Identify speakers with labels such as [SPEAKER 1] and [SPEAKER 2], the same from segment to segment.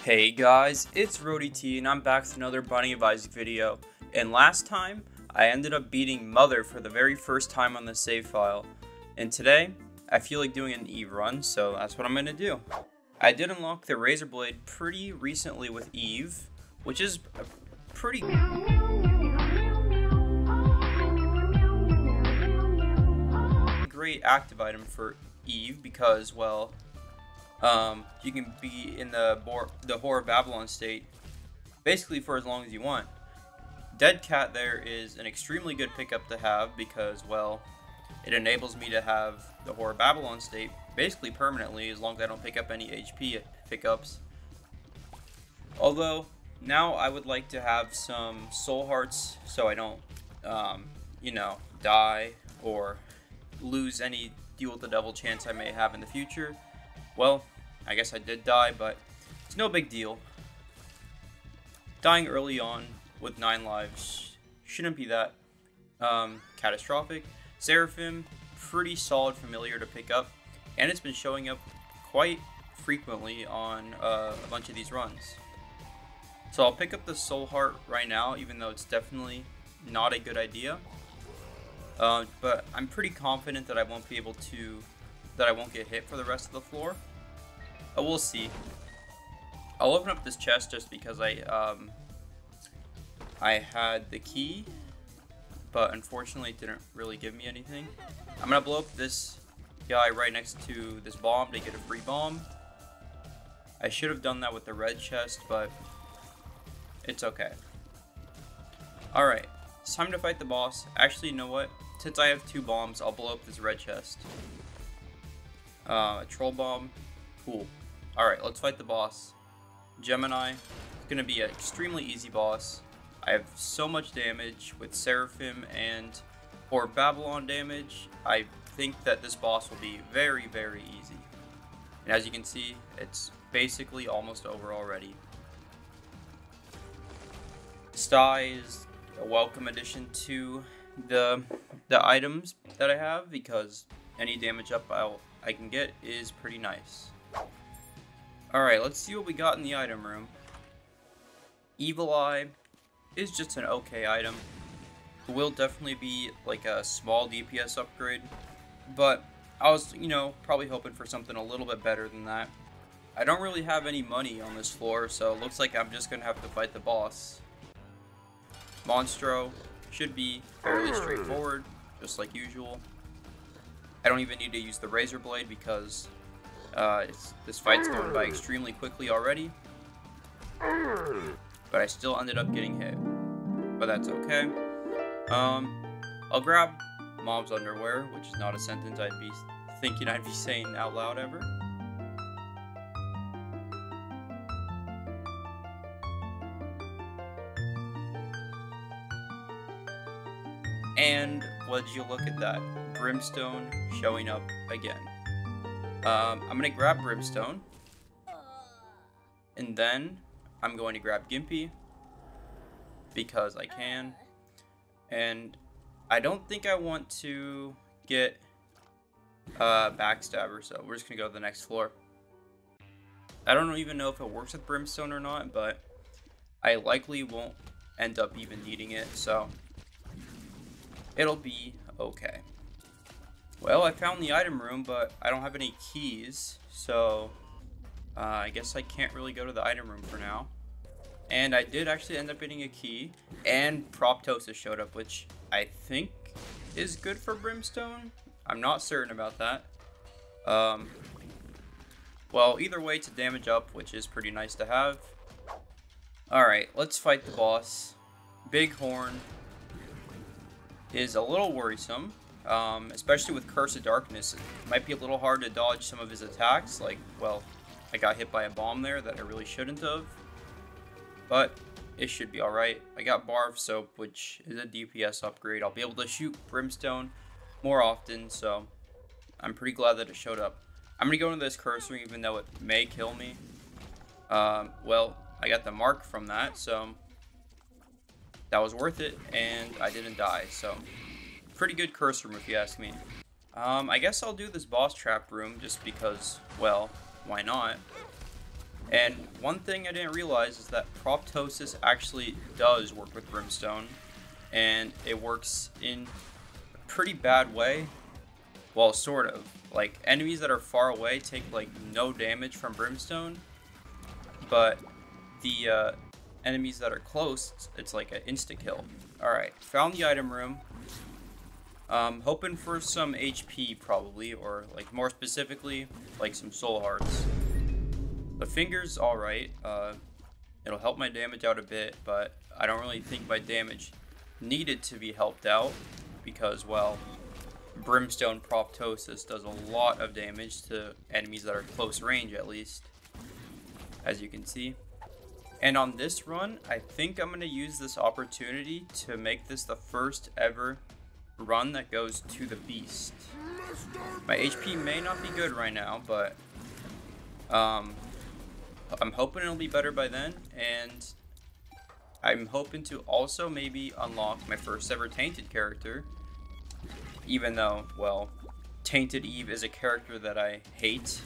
[SPEAKER 1] Hey guys, it's RodyT and I'm back with another Binding of Isaac video. And last time, I ended up beating Mother for the very first time on the save file. And today, I feel like doing an Eve run, so that's what I'm going to do. I did unlock the Razor Blade pretty recently with Eve, which is a pretty great active item for Eve because, well, you can be in the Whore of Babylon state basically for as long as you want. Dead Cat there is an extremely good pickup to have because, well, it enables me to have the Whore of Babylon state basically permanently as long as I don't pick up any HP pickups. Although, now I would like to have some soul hearts so I don't, die or lose any deal with the devil chance I may have in the future. Well, I guess I did die, but it's no big deal. Dying early on with 9 lives shouldn't be that catastrophic. Seraphim, pretty solid familiar to pick up, and it's been showing up quite frequently on a bunch of these runs. So I'll pick up the Soul Heart right now, even though it's definitely not a good idea. But I'm pretty confident that I won't get hit for the rest of the floor. We'll see. I'll open up this chest just because I had the key, but unfortunately it didn't really give me anything. I'm gonna blow up this guy right next to this bomb to get a free bomb. I should have done that with the red chest, but it's okay. Alright, it's time to fight the boss. Actually, you know what? Since I have 2 bombs, I'll blow up this red chest. A troll bomb. Cool. Alright, let's fight the boss. Gemini. It's going to be an extremely easy boss. I have so much damage with Seraphim and for Babylon damage. I think that this boss will be very, very easy. And as you can see, it's basically almost over already. Sty is a welcome addition to the items that I have because any damage up I can get is pretty nice. Alright, let's see what we got in the item room. Evil Eye is just an okay item. It will definitely be like a small DPS upgrade, but I was, probably hoping for something a little bit better than that. I don't really have any money on this floor, so it looks like I'm just gonna have to fight the boss. Monstro should be fairly straightforward, just like usual. I don't even need to use the Razor Blade because this fight's going by extremely quickly already. But I still ended up getting hit. But that's okay. I'll grab Mom's underwear, which is not a sentence I'd be thinking I'd be saying out loud ever. And would you look at that? Brimstone showing up again. I'm going to grab Brimstone. And then I'm going to grab Gimpy. Because I can. And I don't think I want to get Backstabber, so we're just going to go to the next floor. I don't even know if it works with Brimstone or not, but I likely won't end up even needing it, so it'll be okay. Well, I found the item room, but I don't have any keys, so I guess I can't really go to the item room for now. And I did actually end up getting a key, and Proptosis showed up, which I think is good for Brimstone. I'm not certain about that. Well, either way, it's a damage up, which is pretty nice to have. Alright, let's fight the boss. Bighorn is a little worrisome, especially with Curse of Darkness. It might be a little hard to dodge some of his attacks, like, well, I got hit by a bomb there that I really shouldn't have, but it should be alright. I got Bar of Soap, which is a DPS upgrade. I'll be able to shoot Brimstone more often, so I'm pretty glad that it showed up. I'm going to go into this curse ring even though it may kill me. Well, I got the mark from that, so that was worth it, and I didn't die, so pretty good curse room if you ask me. I guess I'll do this boss trap room just because, well, why not? And one thing I didn't realize is that proptosis actually does work with Brimstone, and it works in a pretty bad way. Well, sort of. Like, enemies that are far away take, like, no damage from Brimstone, but the enemies that are close, it's like an insta-kill. Alright, found the item room. Hoping for some HP, probably, or, like, more specifically, like, some soul hearts. The finger's alright. It'll help my damage out a bit, but I don't really think my damage needed to be helped out, because, well, Brimstone proptosis does a lot of damage to enemies that are close range, at least, as you can see. And on this run, I think I'm going to use this opportunity to make this the first ever run that goes to the Beast. My HP may not be good right now, but I'm hoping it'll be better by then, and I'm hoping to also maybe unlock my first ever Tainted character, even though, well, Tainted Eve is a character that I hate.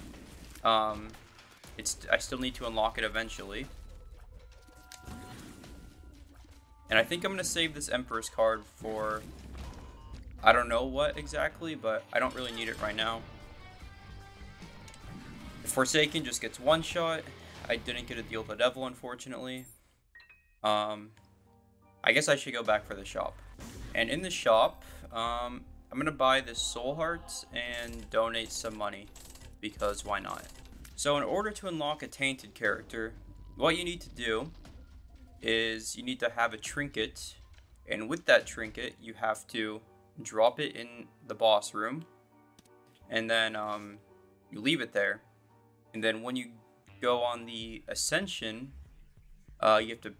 [SPEAKER 1] I still need to unlock it eventually. And I think I'm going to save this Emperor's card for, I don't know what exactly, but I don't really need it right now. Forsaken just gets one shot. I didn't get a deal with the devil, unfortunately. I guess I should go back for the shop. And in the shop, I'm going to buy this soul hearts and donate some money, because why not? So in order to unlock a Tainted character, what you need to do is you need to have a trinket, and with that trinket you have to drop it in the boss room, and then you leave it there, and then when you go on the ascension, you have to,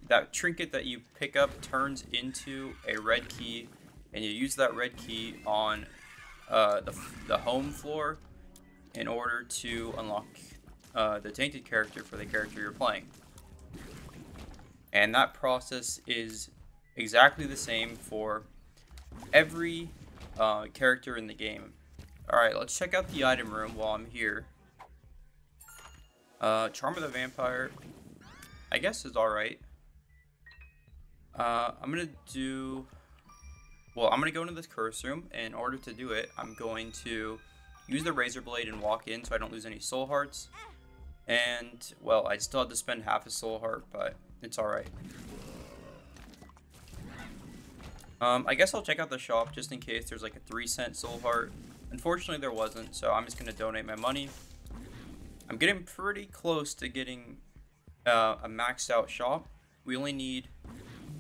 [SPEAKER 1] that trinket that you pick up turns into a red key, and you use that red key on the home floor in order to unlock the Tainted character for the character you're playing. And that process is exactly the same for every character in the game. Alright, let's check out the item room while I'm here. Charm of the Vampire, I guess, is alright. I'm gonna do... Well, I'm gonna go into this curse room, and in order to do it, I'm going to use the Razor Blade and walk in so I don't lose any soul hearts. And, well, I still have to spend half a soul heart, but it's alright. I guess I'll check out the shop just in case there's like a 3-cent soul heart. Unfortunately, there wasn't, so I'm just going to donate my money. I'm getting pretty close to getting a maxed out shop. We only need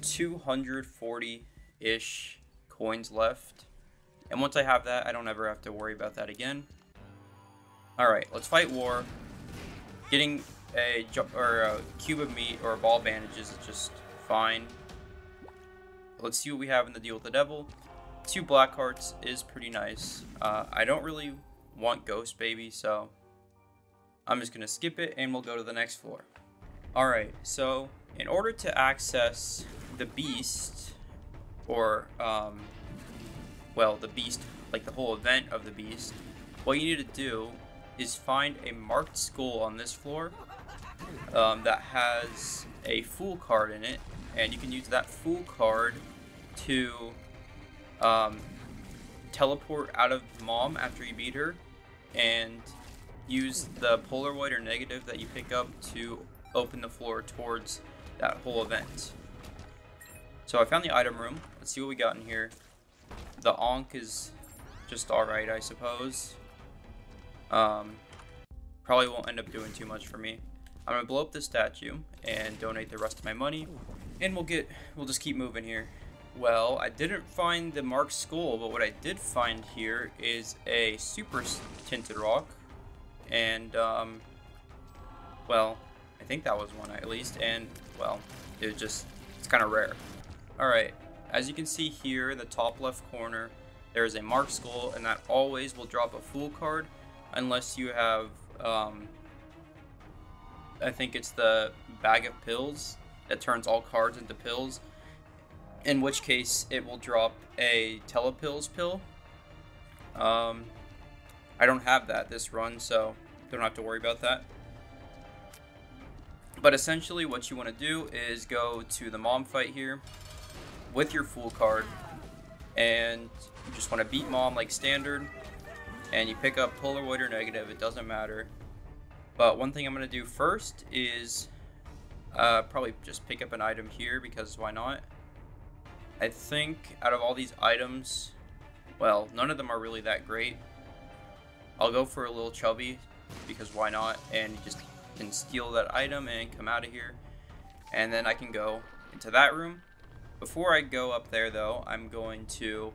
[SPEAKER 1] 240-ish coins left. And once I have that, I don't ever have to worry about that again. Alright, let's fight war. Getting a cube of meat or a ball of bandages is just fine. Let's see what we have in the deal with the devil. 2 black hearts is pretty nice. I don't really want Ghost Baby, so I'm just going to skip it and we'll go to the next floor. Alright, so in order to access the Beast, or, well, the Beast, like the whole event of the Beast, what you need to do is find a marked skull on this floor that has a Fool card in it, and you can use that Fool card to teleport out of Mom after you beat her, and use the Polaroid or negative that you pick up to open the floor towards that whole event. So I found the item room. Let's see what we got in here. The Ankh is just alright, I suppose. Probably won't end up doing too much for me. I'm gonna blow up the statue and donate the rest of my money, and we'll just keep moving here. Well, I didn't find the marked skull, but what I did find here is a super tinted rock, and well, I think that was one at least, and well, it's kind of rare. Alright, as you can see here in the top left corner, there is a marked skull, and that always will drop a Fool card unless you have I think it's the bag of pills that turns all cards into pills, in which case it will drop a telepills pill. I don't have that this run, so don't have to worry about that. But essentially what you want to do is go to the mom fight here with your Fool card, and you just want to beat mom like standard, and you pick up Polaroid or negative, it doesn't matter. But one thing I'm going to do first is probably just pick up an item here, because why not? I think out of all these items, well, none of them are really that great. I'll go for a little chubby, because why not? And you just can steal that item and come out of here. And then I can go into that room. Before I go up there though, I'm going to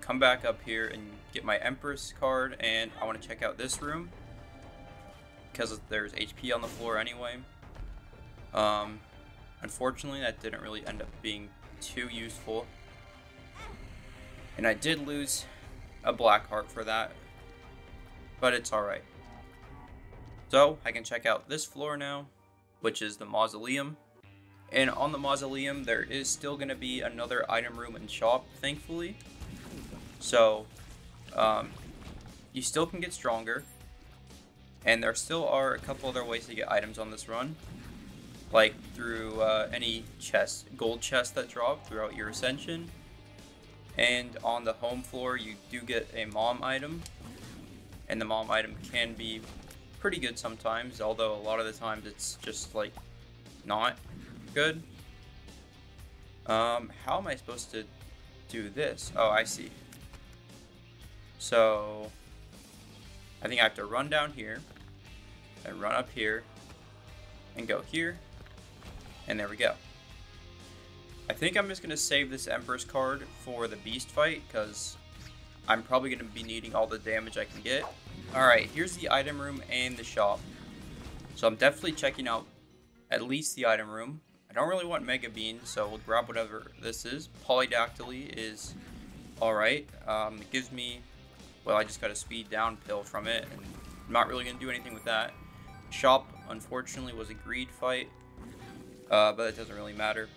[SPEAKER 1] come back up here and get my Empress card, and I want to check out this room because there's HP on the floor anyway. Unfortunately, that didn't really end up being too useful, and I did lose a black heart for that, but it's alright. So I can check out this floor now, which is the mausoleum, and on the mausoleum there is still going to be another item room and shop, thankfully. So you still can get stronger, and there still are a couple other ways to get items on this run, like through any chest, gold chests that drop throughout your ascension. And on the home floor you do get a mom item, and the mom item can be pretty good sometimes, although a lot of the times it's just like not good. How am I supposed to do this? Oh, I see. So I think I have to run down here and run up here and go here, and there we go. I think I'm just going to save this Empress card for the beast fight, because I'm probably going to be needing all the damage I can get. Alright, here's the item room and the shop. So I'm definitely checking out at least the item room. I don't really want Mega Bean, so we'll grab whatever this is. Polydactyly is alright. It gives me, well, I just got a speed down pill from it, and I'm not really going to do anything with that. Shop, unfortunately, was a greed fight, but it doesn't really matter.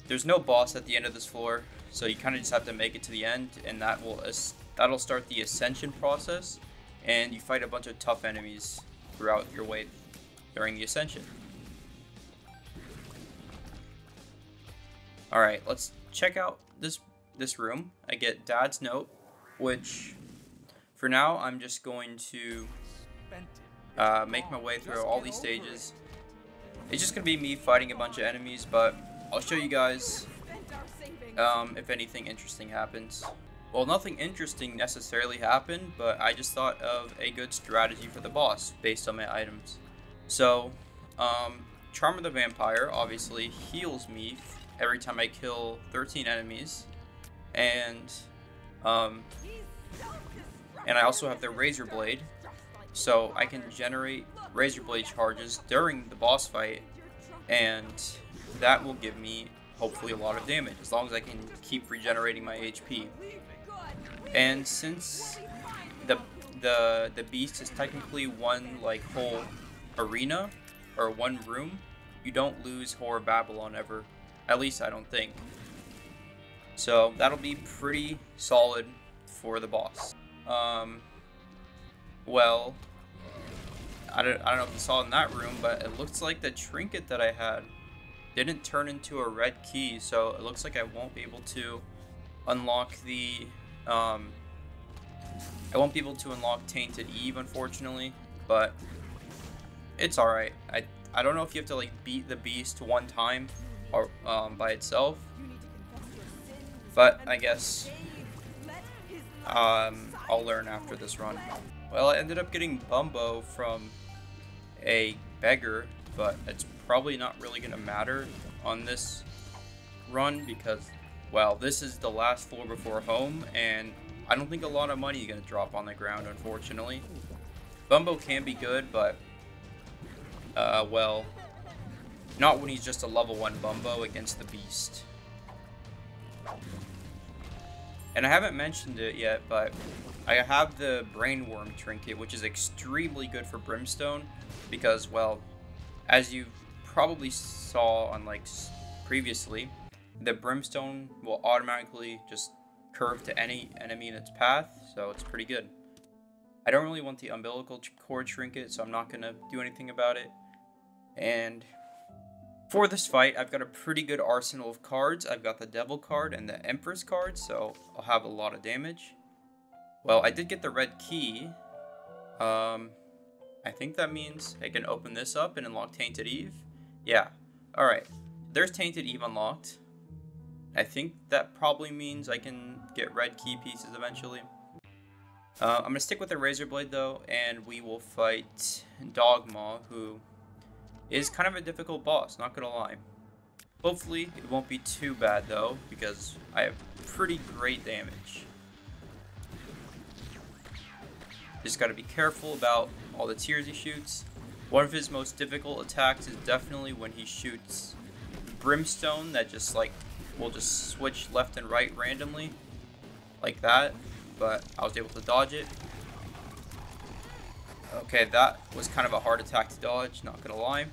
[SPEAKER 1] There's no boss at the end of this floor, so you kind of just have to make it to the end, and that'll start the ascension process, and you fight a bunch of tough enemies throughout your way during the ascension. Alright, let's check out this room. I get Dad's note, which for now I'm just going to make my way through all these stages. It's just going to be me fighting a bunch of enemies, but I'll show you guys if anything interesting happens. Well, nothing interesting necessarily happened, but I just thought of a good strategy for the boss based on my items. So, Charm of the Vampire obviously heals me every time I kill 13 enemies, and I also have the Razor Blade, so I can generate Razor Blade charges during the boss fight, and that will give me hopefully a lot of damage as long as I can keep regenerating my HP. And since the beast is technically one like whole arena or one room, you don't lose Whore Babylon ever. At least I don't think. So that'll be pretty solid for the boss. Well, I don't know if you saw in that room, but it looks like the trinket that I had didn't turn into a red key, so it looks like I won't be able to unlock the Tainted Eve, unfortunately, but it's alright. I don't know if you have to like beat the beast one time or by itself, but I guess I'll learn after this run. Well, I ended up getting Bumbo from a beggar, but it's probably not really gonna matter on this run because, well, this is the last floor before home, and I don't think a lot of money is gonna drop on the ground, unfortunately. Bumbo can be good, but well, not when he's just a level 1 Bumbo against the beast. And I haven't mentioned it yet, but I have the Brainworm trinket, which is extremely good for Brimstone because, well, as you probably saw on like previously, the Brimstone will automatically just curve to any enemy in its path, so it's pretty good. I don't really want the umbilical cord trinket, so I'm not gonna do anything about it. And for this fight, I've got a pretty good arsenal of cards. I've got the Devil card and the Empress card, so I'll have a lot of damage. Well, I did get the red key. I think that means I can open this up and unlock Tainted Eve. Yeah. Alright. There's Tainted Eve unlocked. I think that probably means I can get red key pieces eventually. I'm going to stick with the Razor Blade though, and we will fight Dogma, who is kind of a difficult boss, not going to lie. Hopefully it won't be too bad though, because I have pretty great damage. Just got to be careful about all the tears he shoots. One of his most difficult attacks is definitely when he shoots Brimstone that just like will just switch left and right randomly like that, but I was able to dodge it. Okay, that was kind of a hard attack to dodge, not gonna lie.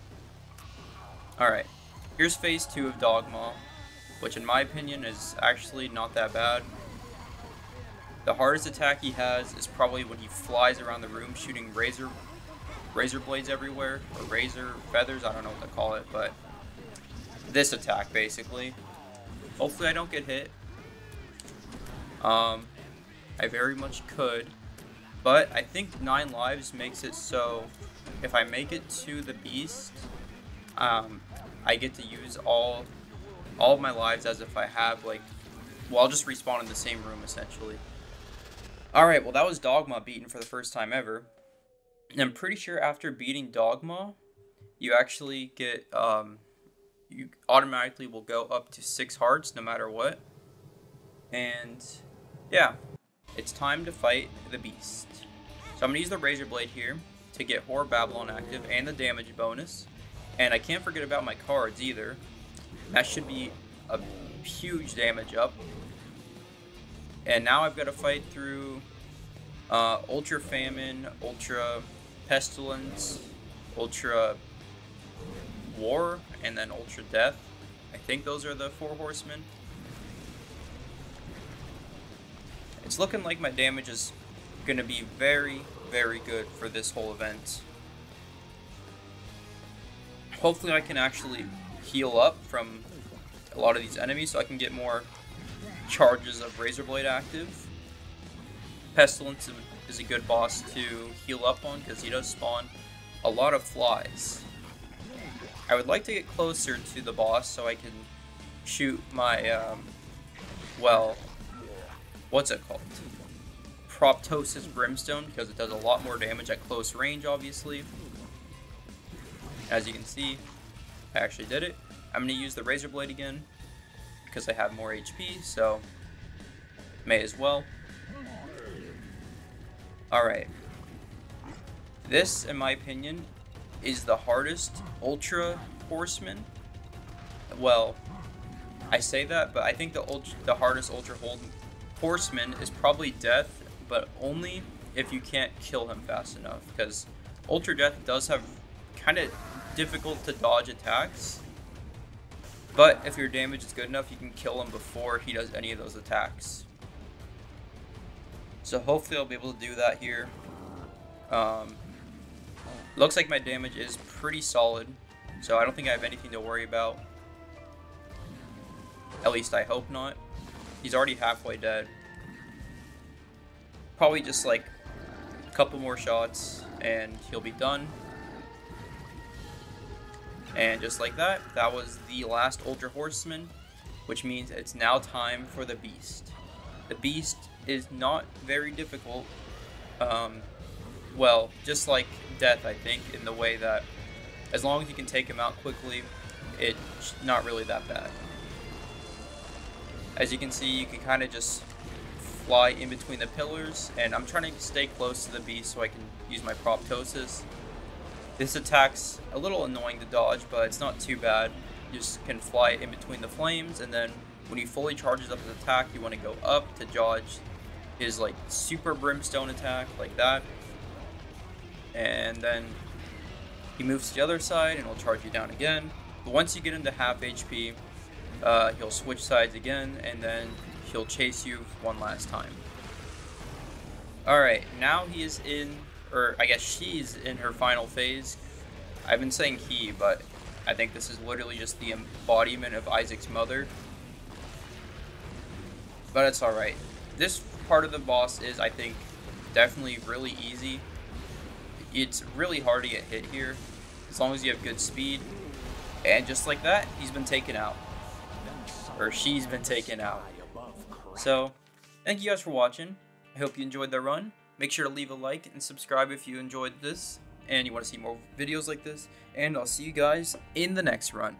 [SPEAKER 1] Alright, here's phase 2 of Dogma, which in my opinion is actually not that bad. The hardest attack he has is probably when he flies around the room shooting razor blades everywhere, or razor feathers, I don't know what to call it, but this attack basically. Hopefully I don't get hit. I very much could, but I think 9 lives makes it so if I make it to the beast, I get to use all of my lives as if I have like, well, I'll just respawn in the same room essentially. Alright, well that was Dogma beaten for the first time ever. And I'm pretty sure after beating Dogma, you actually get, you automatically will go up to 6 hearts no matter what. And yeah, it's time to fight the beast. So I'm going to use the Razor Blade here to get Horror Babylon active and the damage bonus. And I can't forget about my cards either. That should be a huge damage up. And now I've got to fight through Ultra Famine, Ultra Pestilence, Ultra War, and then Ultra Death. I think those are the 4 horsemen. It's looking like my damage is going to be very, very good for this whole event. Hopefully I can actually heal up from a lot of these enemies so I can get more charges of Razor Blade active. Pestilence is a good boss to heal up on because he does spawn a lot of flies. I would like to get closer to the boss so I can shoot my, well, what's it called? Proptosis Brimstone, because it does a lot more damage at close range, obviously. As you can see, I actually did it. I'm going to use the Razor Blade again because I have more HP, so may as well. Alright. This, in my opinion, is the hardest Ultra Horseman. Well, I say that, but I think the hardest Ultra Horseman is probably Death, but only if you can't kill him fast enough, because Ultra Death does have kind of difficult to dodge attacks, but if your damage is good enough, you can kill him before he does any of those attacks. So hopefully I'll be able to do that here. Looks like my damage is pretty solid, so I don't think I have anything to worry about. At least I hope not. He's already halfway dead. Probably just like a couple more shots and he'll be done. And just like that, that was the last Ultra Horseman, which means it's now time for the Beast. The Beast is not very difficult. Well, just like Death, I think, in the way that as long as you can take him out quickly, it's not really that bad. As you can see, you can kind of just fly in between the pillars, and I'm trying to stay close to the beast so I can use my Proptosis. This attack's a little annoying to dodge, but it's not too bad. You just can fly in between the flames, and then when he fully charges up his attack, you want to go up to dodge his like super brimstone attack, like that. And then he moves to the other side and he'll charge you down again. But once you get into half HP, he'll switch sides again, and then he'll chase you one last time. Alright, now he is in, or I guess she's in her final phase. I've been saying he, but I think this is literally just the embodiment of Isaac's mother. But it's alright. This part of the boss is, I think, definitely really easy. It's really hard to get hit here, as long as you have good speed. And just like that, he's been taken out. Or she's been taken out. So, thank you guys for watching. I hope you enjoyed the run. Make sure to leave a like and subscribe if you enjoyed this and you want to see more videos like this. And I'll see you guys in the next run.